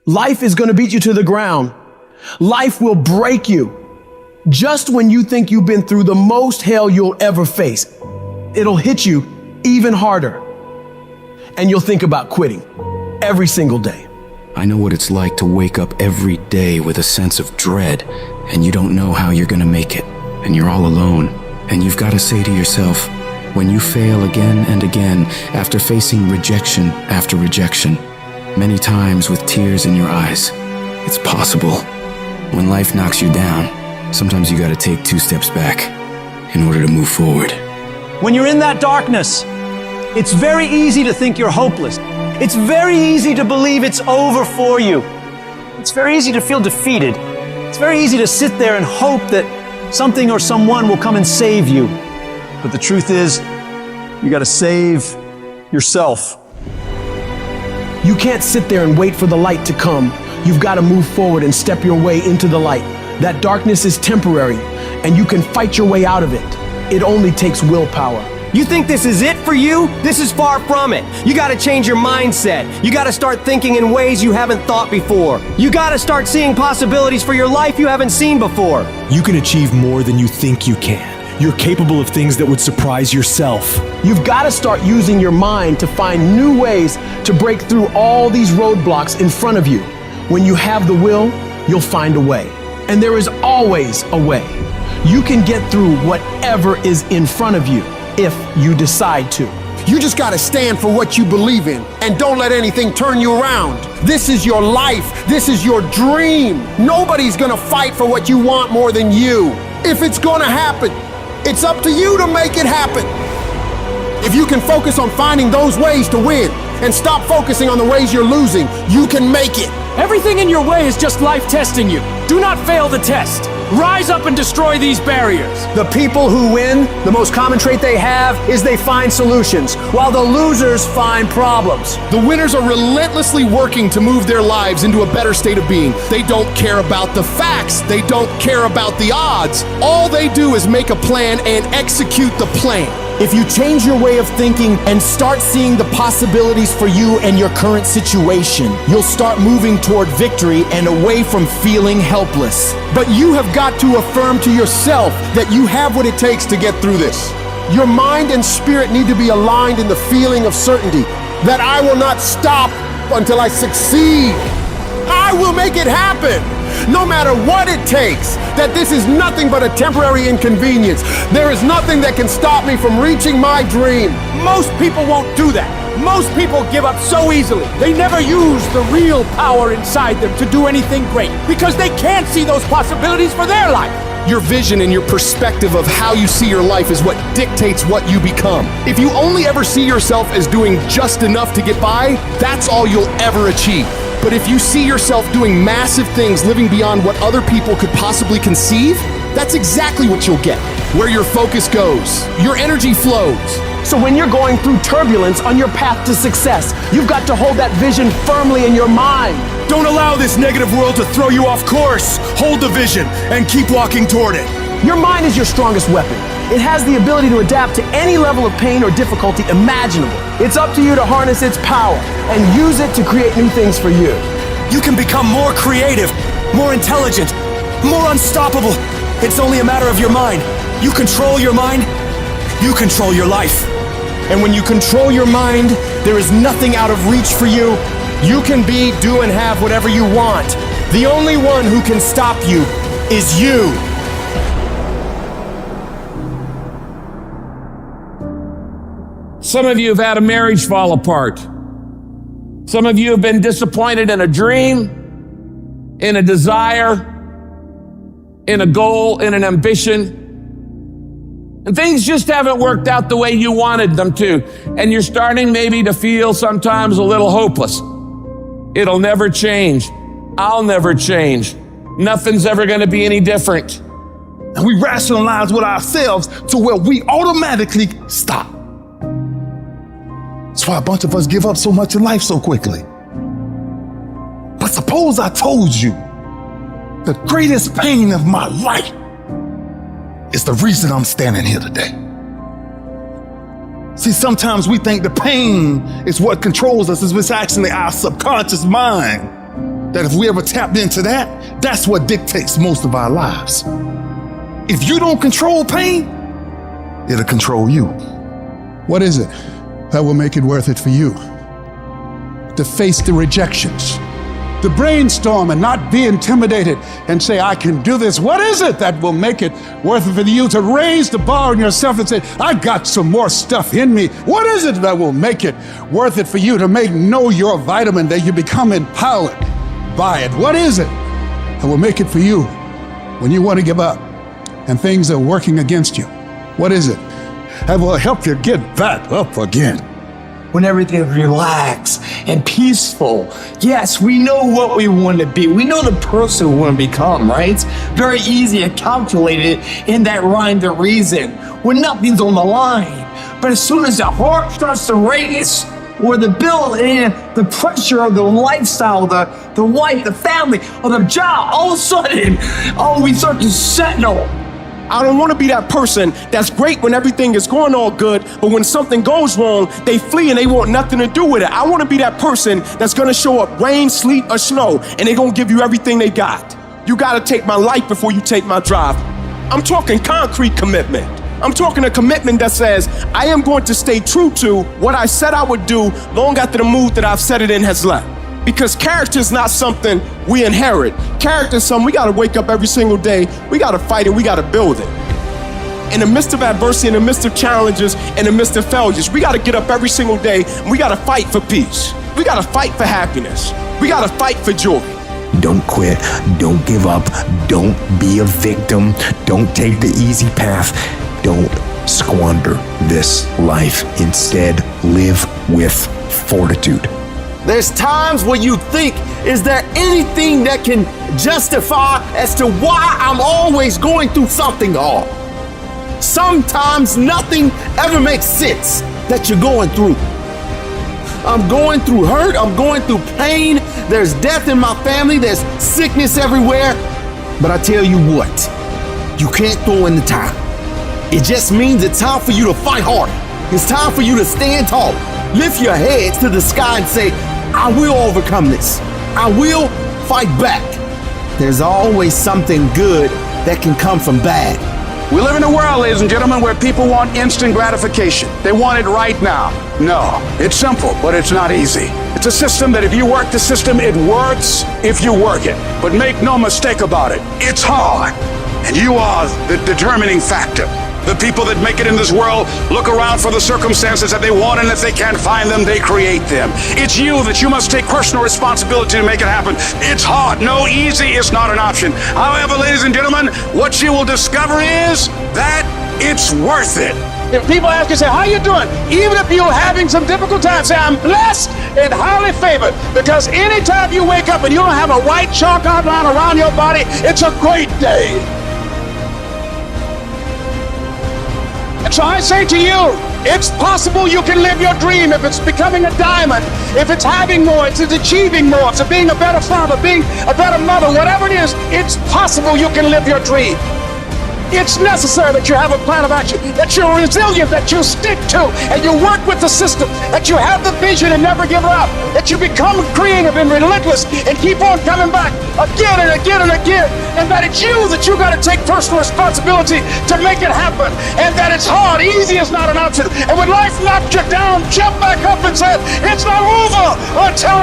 Life is going to beat you to the ground. Life will break you. Just when you think you've been through the most hell you'll ever face, it'll hit you even harder. And you'll think about quitting every single day. I know what it's like to wake up every day with a sense of dread, and you don't know how you're gonna make it, and you're all alone. And you've got to say to yourself, when you fail again and again, after facing rejection after rejection, many times with tears in your eyes, it's possible. When life knocks you down, sometimes you gotta take 2 steps back in order to move forward. When you're in that darkness, it's very easy to think you're hopeless. It's very easy to believe it's over for you. It's very easy to feel defeated. It's very easy to sit there and hope that something or someone will come and save you. But the truth is, you gotta save yourself. You can't sit there and wait for the light to come. You've got to move forward and step your way into the light. That darkness is temporary, and you can fight your way out of it. It only takes willpower. You think this is it for you? This is far from it. You gotta change your mindset. You gotta start thinking in ways you haven't thought before. You gotta start seeing possibilities for your life you haven't seen before. You can achieve more than you think you can. You're capable of things that would surprise yourself. You've got to start using your mind to find new ways to break through all these roadblocks in front of you. When you have the will, you'll find a way. And there is always a way. You can get through whatever is in front of you if you decide to. You just gotta stand for what you believe in and don't let anything turn you around. This is your life. This is your dream. Nobody's gonna fight for what you want more than you. If it's gonna happen, it's up to you to make it happen. If you can focus on finding those ways to win and stop focusing on the ways you're losing, you can make it. Everything in your way is just life testing you. Do not fail the test. Rise up and destroy these barriers. The people who win, the most common trait they have is they find solutions, while the losers find problems. The winners are relentlessly working to move their lives into a better state of being. They don't care about the facts. They don't care about the odds. All they do is make a plan and execute the plan. If you change your way of thinking and start seeing the possibilities for you and your current situation, you'll start moving toward victory and away from feeling helpless. But you have got to affirm to yourself that you have what it takes to get through this. Your mind and spirit need to be aligned in the feeling of certainty that I will not stop until I succeed. I will make it happen, no matter what it takes, that this is nothing but a temporary inconvenience. There is nothing that can stop me from reaching my dream. Most people won't do that. Most people give up so easily. They never use the real power inside them to do anything great because they can't see those possibilities for their life. Your vision and your perspective of how you see your life is what dictates what you become. If you only ever see yourself as doing just enough to get by, that's all you'll ever achieve. But if you see yourself doing massive things, living beyond what other people could possibly conceive, that's exactly what you'll get. Where your focus goes, your energy flows. So when you're going through turbulence on your path to success, you've got to hold that vision firmly in your mind. Don't allow this negative world to throw you off course. Hold the vision and keep walking toward it. Your mind is your strongest weapon. It has the ability to adapt to any level of pain or difficulty imaginable. It's up to you to harness its power and use it to create new things for you. You can become more creative, more intelligent, more unstoppable. It's only a matter of your mind. You control your mind, you control your life. And when you control your mind, there is nothing out of reach for you. You can be, do, and have whatever you want. The only one who can stop you is you. Some of you have had a marriage fall apart. Some of you have been disappointed in a dream, in a desire, in a goal, in an ambition. And things just haven't worked out the way you wanted them to. And you're starting maybe to feel sometimes a little hopeless. It'll never change. I'll never change. Nothing's ever going to be any different. And we rationalize with ourselves to where we automatically stop. That's why a bunch of us give up so much in life so quickly. But suppose I told you the greatest pain of my life is the reason I'm standing here today. See, sometimes we think the pain is what controls us. It's actually our subconscious mind that if we ever tapped into that, that's what dictates most of our lives. If you don't control pain, it'll control you. What is it that will make it worth it for you? To face the rejections, to brainstorm and not be intimidated and say, I can do this. What is it that will make it worth it for you to raise the bar on yourself and say, I got some more stuff in me? What is it that will make it worth it for you to know your vitamin, that you become empowered by it? What is it that will make it for you when you want to give up and things are working against you? What is it that will help you get back up again? When everything's relaxed and peaceful. Yes, we know what we want to be. We know the person we want to become, right? It's very easy to calculate it in that rhyme to reason when nothing's on the line. But as soon as the heart starts to race, or the bill and the pressure of the lifestyle, the wife, the family, or the job, all of a sudden, we start to settle. I don't want to be that person that's great when everything is going all good, but when something goes wrong, they flee and they want nothing to do with it. I want to be that person that's going to show up rain, sleet, or snow, and they're going to give you everything they got. You got to take my life before you take my drive. I'm talking concrete commitment. I'm talking a commitment that says, I am going to stay true to what I said I would do long after the mood that I've set it in has left. Because character is not something we inherit. Character is something we gotta wake up every single day, we gotta fight it, we gotta build it. In the midst of adversity, in the midst of challenges, in the midst of failures, we gotta get up every single day and we gotta fight for peace. We gotta fight for happiness. We gotta fight for joy. Don't quit, don't give up, don't be a victim, don't take the easy path, don't squander this life. Instead, live with fortitude. There's times where you think, is there anything that can justify as to why I'm always going through something hard? Sometimes nothing ever makes sense that you're going through. I'm going through hurt, I'm going through pain, there's death in my family, there's sickness everywhere. But I tell you what, you can't throw in the towel. It just means it's time for you to fight harder. It's time for you to stand tall. Lift your heads to the sky and say, I will overcome this. I will fight back. There's always something good that can come from bad. We live in a world, ladies and gentlemen, where people want instant gratification. They want it right now. No, it's simple, but it's not easy. It's a system that if you work the system, it works if you work it. But make no mistake about it, it's hard. And you are the determining factor. The people that make it in this world look around for the circumstances that they want, and if they can't find them, they create them. It's you that you must take personal responsibility to make it happen. It's hard. No, easy is not an option. However, ladies and gentlemen, what you will discover is that it's worth it. If people ask you, say, how you doing? Even if you're having some difficult times, say, I'm blessed and highly favored. Because anytime you wake up and you don't have a white chalk outline around your body, it's a great day. And so I say to you, it's possible you can live your dream. If it's becoming a diamond, if it's having more, it's achieving more, it's being a better father, being a better mother, whatever it is, it's possible you can live your dream. It's necessary that you have a plan of action, that you're resilient, that you stick to, and you work with the system, that you have the vision and never give up, that you become creative and relentless and keep on coming back again and again and again, and that it's you that you got to take personal responsibility to make it happen, and that it's hard, easy is not an option, and when life knocks you down, jump back up and say, it's not over until